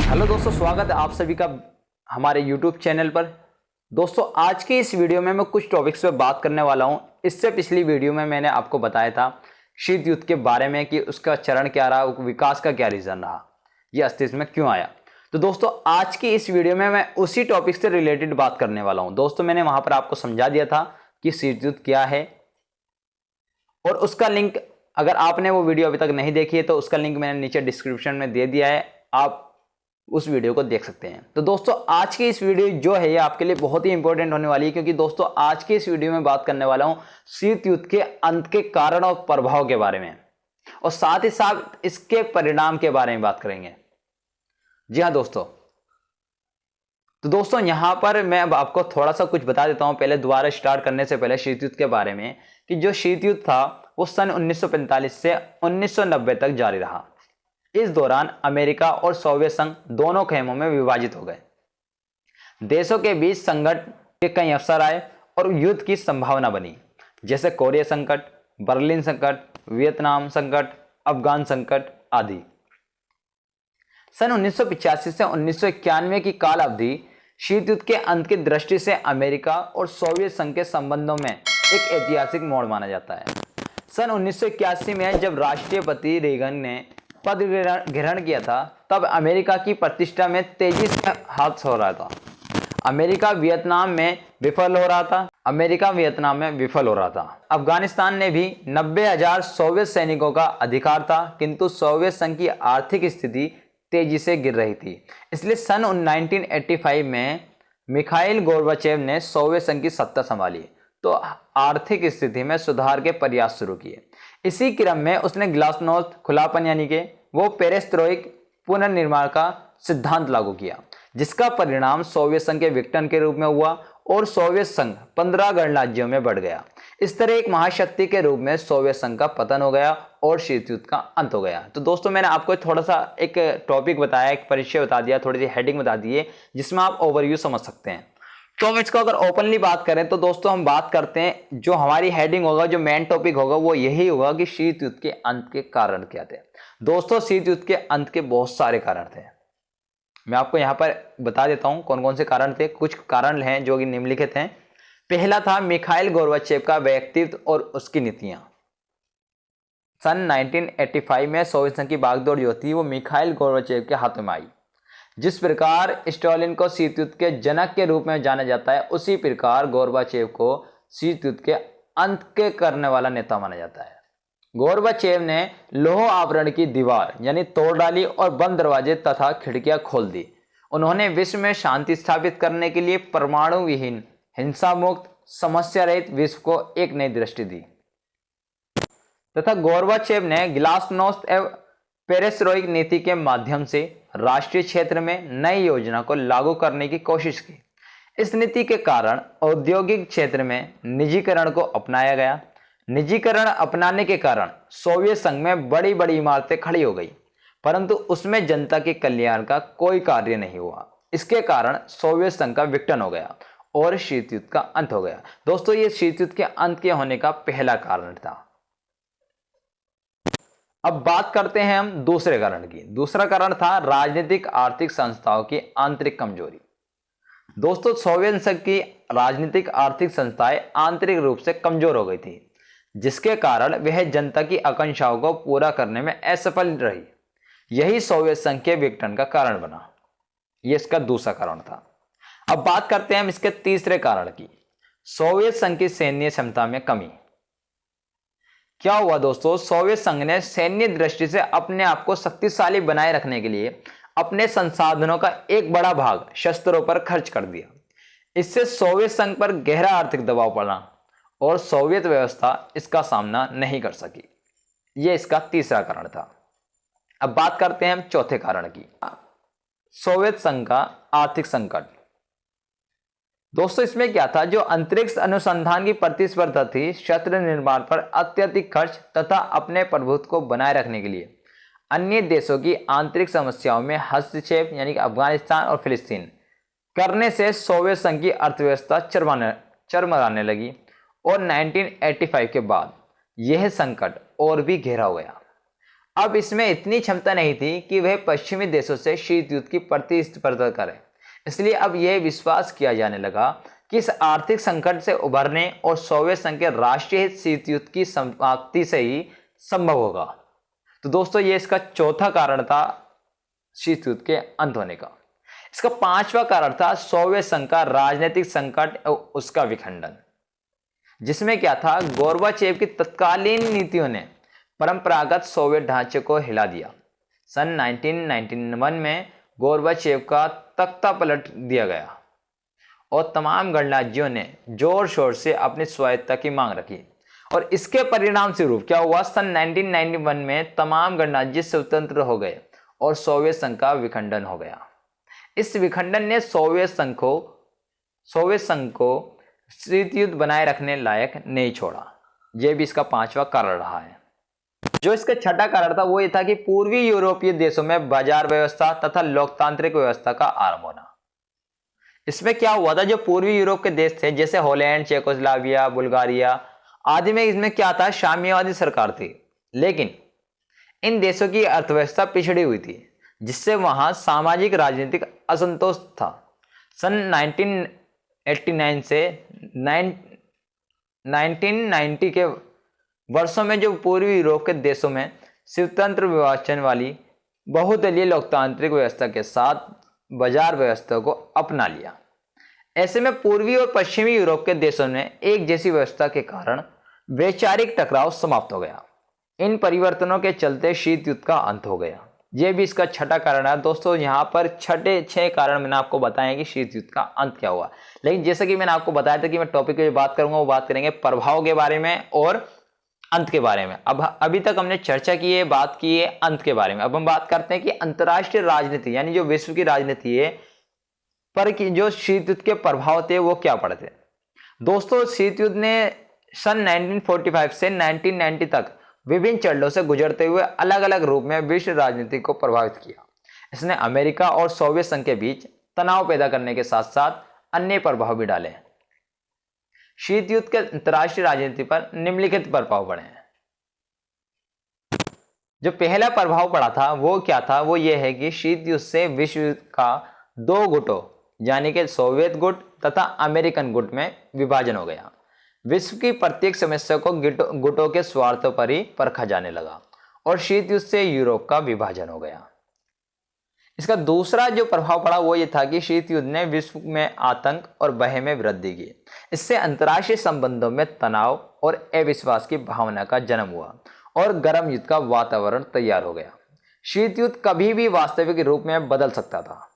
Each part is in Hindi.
हेलो दोस्तों, स्वागत है आप सभी का हमारे YouTube चैनल पर। दोस्तों, आज की इस वीडियो में मैं कुछ टॉपिक्स पे बात करने वाला हूं। इससे पिछली वीडियो में मैंने आपको बताया था शीत युद्ध के बारे में कि उसका चरण क्या रहा, विकास का क्या रीज़न रहा, ये अस्तित्व में क्यों आया। तो दोस्तों, आज की इस वीडियो में मैं उसी टॉपिक से रिलेटेड बात करने वाला हूँ। दोस्तों, मैंने वहाँ पर आपको समझा दिया था कि शीत युद्ध क्या है, और उसका लिंक अगर आपने वो वीडियो अभी तक नहीं देखी है तो उसका लिंक मैंने नीचे डिस्क्रिप्शन में दे दिया है, आप उस वीडियो को देख सकते हैं। तो दोस्तों, आज की इस वीडियो जो है ये आपके लिए बहुत ही इंपॉर्टेंट होने वाली है, क्योंकि दोस्तों आज की इस वीडियो में बात करने वाला हूं शीत युद्ध के अंत के कारण और प्रभाव के बारे में, और साथ ही साथ इसके परिणाम के बारे में बात करेंगे। जी हाँ दोस्तों, तो दोस्तों यहां पर मैं अब आपको थोड़ा सा कुछ बता देता हूं पहले, दोबारा स्टार्ट करने से पहले शीत युद्ध के बारे में, कि जो शीत युद्ध था वो सन 1945 से 1990 तक जारी रहा। इस दौरान अमेरिका और सोवियत संघ दोनों खेमों में विभाजित हो गए। देशों के बीच संकट के कई अवसर आए और युद्ध की संभावना बनी, जैसे कोरिया संकट, बर्लिन संकट, वियतनाम संकट, अफगान संकट आदि। सन 1985 से 1991 की काल अवधि शीत युद्ध के अंत की दृष्टि से अमेरिका और सोवियत संघ के संबंधों में एक ऐतिहासिक मोड़ माना जाता है। सन 1981 में जब राष्ट्रपति रेगन ने पद ग्रहण किया था, तब अमेरिका की प्रतिष्ठा में तेजी से हाथ हो रहा था। अमेरिका वियतनाम में विफल हो रहा था। अफगानिस्तान ने भी 90,000 सोवियत सैनिकों का अधिकार था, किंतु सोवियत संघ की आर्थिक स्थिति तेजी से गिर रही थी। इसलिए सन 1985 में मिखाइल गोर्बाचेव ने सोवियत संघ की सत्ता संभाली तो आर्थिक स्थिति में सुधार के प्रयास शुरू किए। इसी क्रम में उसने ग्लासनोस्त खुलापन यानी कि वो पेरेस्ट्रोइक पुनर्निर्माण का सिद्धांत लागू किया, जिसका परिणाम सोवियत संघ के विघटन के रूप में हुआ और सोवियत संघ 15 गणराज्यों में बढ़ गया। इस तरह एक महाशक्ति के रूप में सोवियत संघ का पतन हो गया और शीत युद्ध का अंत हो गया। तो दोस्तों, मैंने आपको थोड़ा सा एक टॉपिक बताया, एक परिचय बता दिया, थोड़ी सी हेडिंग बता दी है, जिसमें आप ओवरव्यू समझ सकते हैं। तो हम इसको अगर ओपनली बात करें तो दोस्तों हम बात करते हैं, जो हमारी हेडिंग होगा, जो मेन टॉपिक होगा वो यही होगा कि शीत युद्ध के अंत के कारण क्या थे। दोस्तों, शीत युद्ध के अंत के बहुत सारे कारण थे। मैं आपको यहाँ पर बता देता हूँ कौन कौन से कारण थे। कुछ कारण हैं जो कि निम्नलिखित हैं। पहला था मिखाइल गोर्बाचेव का व्यक्तित्व और उसकी नीतियां। सन 1985 में सोवियत संघ की बागडोर जो थी वो मिखाइल गोर्बाचेव के हाथों में आई। जिस प्रकार स्टालिन को शीत युद्ध के जनक के रूप में जाना जाता है, उसी प्रकार गोर्बाचेव को शीत युद्ध के अंत के करने वाला नेता माना जाता है। गोर्बाचेव ने लौह आवरण की दीवार यानी तोड़ डाली और बंद दरवाजे तथा खिड़कियां खोल दी। उन्होंने विश्व में शांति स्थापित करने के लिए परमाणु विहीन, हिंसा मुक्त, समस्या रहित विश्व को एक नई दृष्टि दी, तथा गोर्बाचेव ने ग्लासनोस्त एवं पेरेस्ट्रोइक नीति के माध्यम से राष्ट्रीय क्षेत्र में नई योजना को लागू करने की कोशिश की। इस नीति के कारण औद्योगिक क्षेत्र में निजीकरण को अपनाया गया। निजीकरण अपनाने के कारण सोवियत संघ में बड़ी बड़ी इमारतें खड़ी हो गई, परंतु उसमें जनता के कल्याण का कोई कार्य नहीं हुआ। इसके कारण सोवियत संघ का विघटन हो गया और शीत युद्ध का अंत हो गया। दोस्तों, ये शीत युद्ध के अंत के होने का पहला कारण था। अब बात करते हैं हम दूसरे कारण की। दूसरा कारण था राजनीतिक आर्थिक संस्थाओं की आंतरिक कमजोरी। दोस्तों, सोवियत संघ की राजनीतिक आर्थिक संस्थाएं आंतरिक रूप से कमजोर हो गई थी, जिसके कारण वह जनता की आकांक्षाओं को पूरा करने में असफल रही। यही सोवियत संघ के विघटन का कारण बना। यह इसका दूसरा कारण था। अब बात करते हैं हम इसके तीसरे कारण की, सोवियत संघ की सैन्य क्षमता में कमी। क्या हुआ दोस्तों, सोवियत संघ ने सैन्य दृष्टि से अपने आप को शक्तिशाली बनाए रखने के लिए अपने संसाधनों का एक बड़ा भाग शस्त्रों पर खर्च कर दिया। इससे सोवियत संघ पर गहरा आर्थिक दबाव पड़ा और सोवियत व्यवस्था इसका सामना नहीं कर सकी। यह इसका तीसरा कारण था। अब बात करते हैं हम चौथे कारण की, सोवियत संघ का आर्थिक संकट। दोस्तों, इसमें क्या था, जो अंतरिक्ष अनुसंधान की प्रतिस्पर्धा थी, शस्त्र निर्माण पर अत्यधिक खर्च तथा अपने प्रभुत्व को बनाए रखने के लिए अन्य देशों की आंतरिक समस्याओं में हस्तक्षेप यानी कि अफगानिस्तान और फिलिस्तीन करने से सोवियत संघ की अर्थव्यवस्था चरमराने लगी और 1985 के बाद यह संकट और भी गहरा हो गया। अब इसमें इतनी क्षमता नहीं थी कि वह पश्चिमी देशों से शीत युद्ध की प्रतिस्पर्धा करे। इसलिए अब यह विश्वास किया जाने लगा कि इस आर्थिक संकट से उभरने और सोवियत संघ के राष्ट्रीय हित शीत युद्ध की समाप्ति से ही संभव होगा। तो दोस्तों ये इसका चौथा कारण था शीत युद्ध के अंत होने का। इसका पांचवा कारण था सोवियत संघ का राजनीतिक संकट और उसका विखंडन, जिसमें क्या था, गोर्बाचेव की तत्कालीन नीतियों ने परंपरागत सोवियत ढांचे को हिला दिया। सन 1991 में गोर्बाचेव का तख्ता पलट दिया गया और तमाम गणराज्यों ने जोर शोर से अपनी स्वायत्तता की मांग रखी और इसके परिणाम स्वरूप क्या हुआ, सन 1991 में तमाम गणराज्य स्वतंत्र हो गए और सोवियत संघ का विखंडन हो गया। इस विखंडन ने सोवियत संघ को शीत युद्ध बनाए रखने लायक नहीं छोड़ा। यह भी इसका पांचवा कारण रहा है। जो इसका छठा कारण था वो ये था कि पूर्वी यूरोपीय देशों में बाजार व्यवस्था तथा लोकतांत्रिक व्यवस्था का आरंभ होना। इसमें क्या हुआ था, जो पूर्वी यूरोप के देश थे जैसे हॉलैंड, चेकोस्लोवाकिया, बुल्गारिया आदि में, इसमें क्या था, साम्यवादी सरकार थी, लेकिन इन देशों की अर्थव्यवस्था पिछड़ी हुई थी, जिससे वहां सामाजिक राजनीतिक असंतोष था। सन 1989 से 1990 के वर्षों में जो पूर्वी यूरोप के देशों में स्वतंत्र विभाजन वाली बहुदलीय लोकतांत्रिक व्यवस्था के साथ बाजार व्यवस्था को अपना लिया। ऐसे में पूर्वी और पश्चिमी यूरोप के देशों ने एक जैसी व्यवस्था के कारण वैचारिक टकराव समाप्त हो गया। इन परिवर्तनों के चलते शीत युद्ध का अंत हो गया। यह भी इसका छठा कारण है। दोस्तों यहाँ पर छह कारण मैंने आपको बताया कि शीत युद्ध का अंत क्या हुआ, लेकिन जैसे कि मैंने आपको बताया था कि मैं टॉपिक पे बात करूंगा, वो बात करेंगे प्रभाव के बारे में और अंत के बारे में। अब अभी तक हमने चर्चा की है, बात की है अंत के बारे में। अब हम बात करते हैं कि अंतर्राष्ट्रीय राजनीति यानी जो विश्व की राजनीति है पर कि जो शीत युद्ध के प्रभाव थे वो क्या पड़े थे। दोस्तों शीत युद्ध ने सन 1945 से 1990 तक विभिन्न चरणों से गुजरते हुए अलग अलग रूप में विश्व राजनीति को प्रभावित किया। इसने अमेरिका और सोवियत संघ के बीच तनाव पैदा करने के साथ साथ अन्य प्रभाव भी डाले। शीत युद्ध के अंतर्राष्ट्रीय राजनीति पर निम्नलिखित प्रभाव पड़े हैं। जो पहला प्रभाव पड़ा था वो क्या था, वो ये है कि शीत युद्ध से विश्व का दो गुटों यानी कि सोवियत गुट तथा अमेरिकन गुट में विभाजन हो गया। विश्व की प्रत्येक समस्या को गुटों के स्वार्थों पर ही परखा जाने लगा और शीत युद्ध से यूरोप का विभाजन हो गया। इसका दूसरा जो प्रभाव पड़ा वो ये था कि शीत युद्ध ने विश्व में आतंक और भय में वृद्धि की। इससे अंतर्राष्ट्रीय संबंधों में तनाव और अविश्वास की भावना का जन्म हुआ और गर्म युद्ध का वातावरण तैयार हो गया। शीत युद्ध कभी भी वास्तविक रूप में बदल सकता था।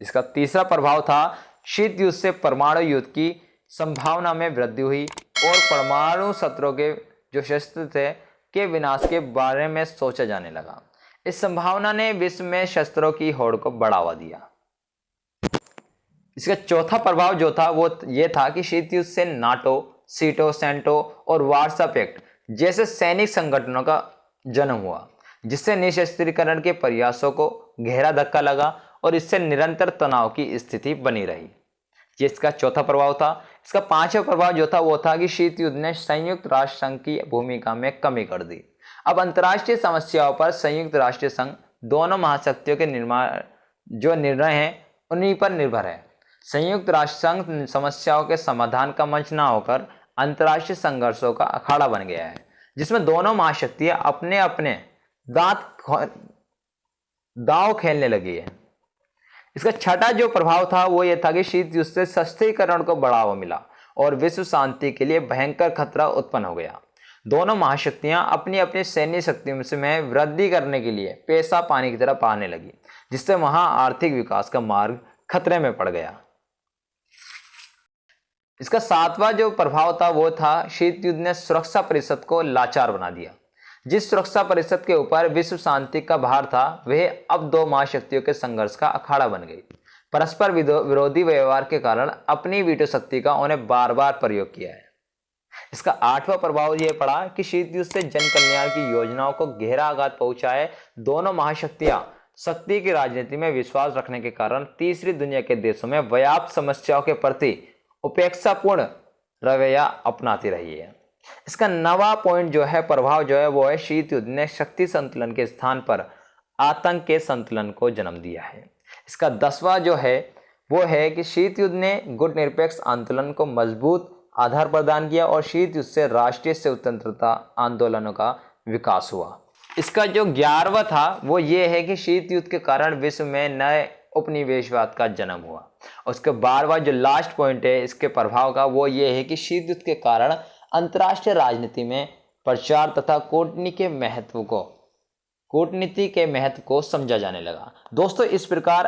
इसका तीसरा प्रभाव था शीत युद्ध से परमाणु युद्ध की संभावना में वृद्धि हुई और परमाणु शस्त्रों के जो शस्त्र थे के विनाश के बारे में सोचा जाने लगा। इस संभावना ने विश्व में शस्त्रों की होड़ को बढ़ावा दिया। इसका चौथा प्रभाव जो था वो ये था कि शीत युद्ध से नाटो, सीटो, सेंटो और वार्सा पैक्ट जैसे सैनिक संगठनों का जन्म हुआ, जिससे निशस्त्रीकरण के प्रयासों को गहरा धक्का लगा और इससे निरंतर तनाव की स्थिति बनी रही। ये इसका चौथा प्रभाव था। इसका पांचवा प्रभाव जो था वो था कि शीत युद्ध ने संयुक्त राष्ट्र संघ की भूमिका में कमी कर दी। अब अंतर्राष्ट्रीय समस्याओं पर संयुक्त राष्ट्र संघ दोनों महाशक्तियों के जो निर्णय हैं उन्हीं पर निर्भर है। संयुक्त राष्ट्र संघ समस्याओं के समाधान का मंच न होकर अंतर्राष्ट्रीय संघर्षों का अखाड़ा बन गया है, जिसमें दोनों महाशक्तियां अपने अपने दांव खेलने लगी है। इसका छठा जो प्रभाव था वो ये था कि शीत युद्ध से सशस्त्रीकरण को बढ़ावा मिला और विश्व शांति के लिए भयंकर खतरा उत्पन्न हो गया। दोनों महाशक्तियां अपनी अपनी सैन्य शक्तियों में वृद्धि करने के लिए पैसा पानी की तरफ आने लगी, जिससे वहां आर्थिक विकास का मार्ग खतरे में पड़ गया। इसका सातवां जो प्रभाव था वो था शीत युद्ध ने सुरक्षा परिषद को लाचार बना दिया। जिस सुरक्षा परिषद के ऊपर विश्व शांति का भार था वह अब दो महाशक्तियों के संघर्ष का अखाड़ा बन गई। परस्पर विरोधी व्यवहार के कारण अपनी वीटो शक्ति का उन्हें बार बार प्रयोग किया है। इसका आठवां प्रभाव यह पड़ा कि शीत युद्ध से जन कल्याण की योजनाओं को गहरा आघात पहुंचा है। दोनों महाशक्तियां शक्ति की राजनीति में विश्वास रखने के कारण तीसरी दुनिया के देशों में व्याप्त समस्याओं के प्रति उपेक्षापूर्ण रवैया अपनाती रही है। इसका 9वां पॉइंट जो है, प्रभाव जो है, वो है शीत युद्ध ने शक्ति संतुलन के स्थान पर आतंक के संतुलन को जन्म दिया है। इसका 10वां जो है वो है कि शीत युद्ध ने गुटनिरपेक्ष आंदोलन को मजबूत आधार प्रदान किया और शीत युद्ध से राष्ट्रीय स्वतंत्रता आंदोलनों का विकास हुआ। इसका जो 11वां था वो ये है कि शीत युद्ध के कारण विश्व में नए उपनिवेशवाद का जन्म हुआ। उसके 12वां जो लास्ट पॉइंट है इसके प्रभाव का, वो ये है कि शीत युद्ध के कारण अंतर्राष्ट्रीय राजनीति में प्रचार तथा कूटनीति के महत्व को समझा जाने लगा। दोस्तों, इस प्रकार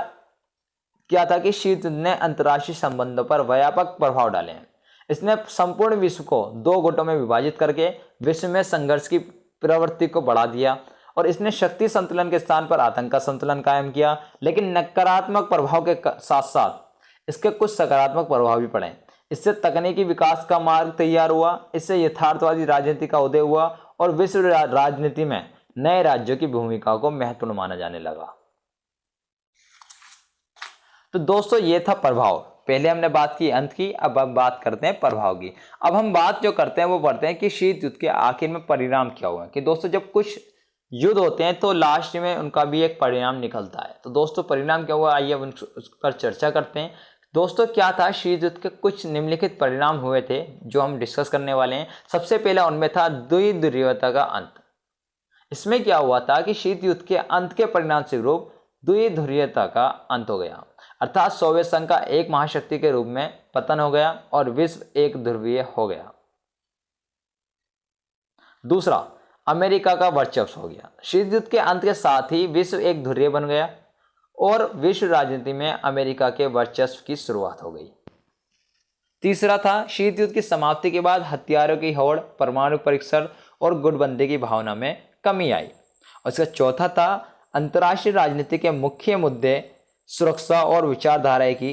क्या था कि शीत युद्ध ने अंतर्राष्ट्रीय संबंधों पर व्यापक प्रभाव डाले हैं। इसने संपूर्ण विश्व को 2 गुटों में विभाजित करके विश्व में संघर्ष की प्रवृत्ति को बढ़ा दिया और इसने शक्ति संतुलन के स्थान पर आतंक का संतुलन कायम किया। लेकिन नकारात्मक प्रभाव के साथ साथ इसके कुछ सकारात्मक प्रभाव भी पड़े। इससे तकनीकी विकास का मार्ग तैयार हुआ, इससे यथार्थवादी राजनीति का उदय हुआ और विश्व राजनीति में नए राज्यों की भूमिका को महत्वपूर्ण माना जाने लगा। तो दोस्तों, ये था प्रभाव। पहले हमने बात की अंत की, अब हम बात करते हैं प्रभाव की। अब हम बात जो करते हैं वो पढ़ते हैं कि शीत युद्ध के आखिर में परिणाम क्या हुआ। कि दोस्तों, जब कुछ युद्ध होते हैं तो लास्ट में उनका भी एक परिणाम निकलता है। तो दोस्तों, परिणाम क्या हुआ, आइए उस पर चर्चा करते हैं। दोस्तों, क्या था, शीत युद्ध के कुछ निम्नलिखित परिणाम हुए थे जो हम डिस्कस करने वाले हैं। सबसे पहला उनमें था द्विध्रुवीयता का अंत। इसमें क्या हुआ था कि शीत युद्ध के अंत के परिणाम स्वरूप द्विध्रुवीयता का अंत हो गया, अर्थात सोवियत संघ का एक महाशक्ति के रूप में पतन हो गया और विश्व एक ध्रुवीय हो गया। दूसरा, अमेरिका का वर्चस्व हो गया। शीत युद्ध के अंत के साथ ही विश्व एक ध्रुवीय बन गया और विश्व राजनीति में अमेरिका के वर्चस्व की शुरुआत हो गई। तीसरा था, शीत युद्ध की समाप्ति के बाद हथियारों की होड़, परमाणु परीक्षण और गुटबंदी की भावना में कमी आई। और इसका चौथा था, अंतर्राष्ट्रीय राजनीति के मुख्य मुद्दे सुरक्षा और विचारधारा की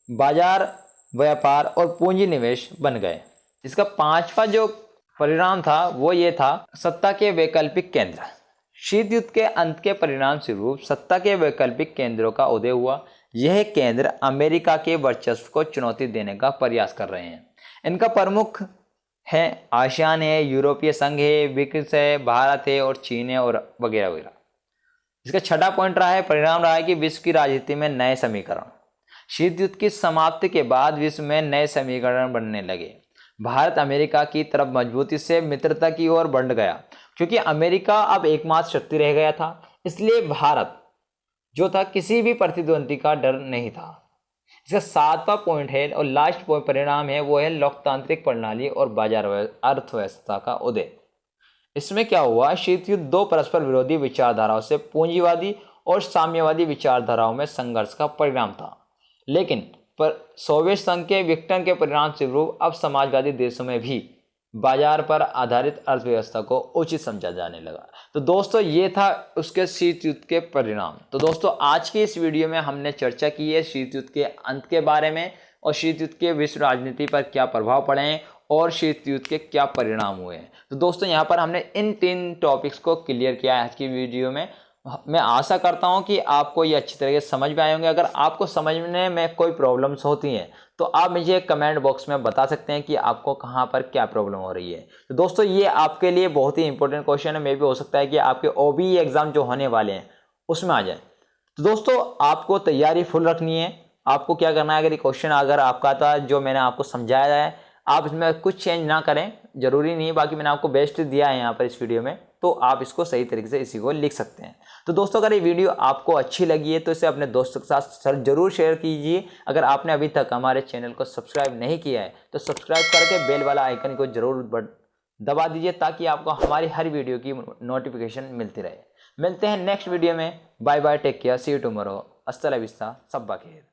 बाजार, व्यापार और पूंजी निवेश बन गए। इसका 5वां जो परिणाम था वो ये था, सत्ता के वैकल्पिक केंद्र। शीत युद्ध के अंत के परिणाम स्वरूप सत्ता के वैकल्पिक केंद्रों का उदय हुआ। यह केंद्र अमेरिका के वर्चस्व को चुनौती देने का प्रयास कर रहे हैं। इनका प्रमुख है आसियान है, यूरोपीय संघ है, ब्रिक्स है, भारत है और चीन है और वगैरह वगैरह। इसका 6वां पॉइंट रहा है, परिणाम रहा है कि विश्व की राजनीति में नए समीकरण। शीत युद्ध की समाप्ति के बाद विश्व में नए समीकरण बनने लगे। भारत अमेरिका की तरफ मजबूती से मित्रता की ओर बढ़ गया। क्योंकि अमेरिका अब एकमात्र शक्ति रह गया था, इसलिए भारत जो था किसी भी प्रतिद्वंदी का डर नहीं था। इसका 7वां पॉइंट है और लास्ट पॉइंट परिणाम है, वो है लोकतांत्रिक प्रणाली और बाजार अर्थव्यवस्था का उदय। इसमें क्या हुआ, शीत युद्ध 2 परस्पर विरोधी विचारधाराओं से पूंजीवादी और साम्यवादी विचारधाराओं में संघर्ष का परिणाम था। लेकिन सोवियत संघ के विघटन के परिणाम स्वरूप अब समाजवादी देशों में भी बाजार पर आधारित अर्थव्यवस्था को उचित समझा जाने लगा। तो दोस्तों, ये था उसके शीत युद्ध के परिणाम। तो दोस्तों, आज की इस वीडियो में हमने चर्चा की है शीत युद्ध के अंत के बारे में और शीत युद्ध के विश्व राजनीति पर क्या प्रभाव पड़े हैं और शीत युद्ध के क्या परिणाम हुए हैं। तो दोस्तों, यहाँ पर हमने इन 3 टॉपिक्स को क्लियर किया है आज की वीडियो में। मैं आशा करता हूँ कि आपको ये अच्छी तरीके से समझ में आए होंगे। अगर आपको समझने में कोई प्रॉब्लम्स होती हैं तो आप मुझे कमेंट बॉक्स में बता सकते हैं कि आपको कहाँ पर क्या प्रॉब्लम हो रही है। तो दोस्तों, ये आपके लिए बहुत ही इंपॉर्टेंट क्वेश्चन है। मे भी हो सकता है कि आपके OBE एग्जाम जो होने वाले हैं उसमें आ जाए। तो दोस्तों, आपको तैयारी फुल रखनी है। आपको क्या करना है, अगर ये क्वेश्चन अगर आपका था जो मैंने आपको समझाया है, आप इसमें कुछ चेंज ना करें, जरूरी नहीं। बाकी मैंने आपको बेस्ट दिया है यहाँ पर इस वीडियो में, तो आप इसको सही तरीके से इसी को लिख सकते हैं। तो दोस्तों, अगर ये वीडियो आपको अच्छी लगी है तो इसे अपने दोस्तों के साथ जरूर शेयर कीजिए। अगर आपने अभी तक हमारे चैनल को सब्सक्राइब नहीं किया है तो सब्सक्राइब करके बेल वाला आइकन को जरूर दबा दीजिए ताकि आपको हमारी हर वीडियो की नोटिफिकेशन मिलती रहे। मिलते हैं नेक्स्ट वीडियो में। Bye bye, take care, see you tomorrow. अस्सलाम वालेकुम, सब्बा खैर।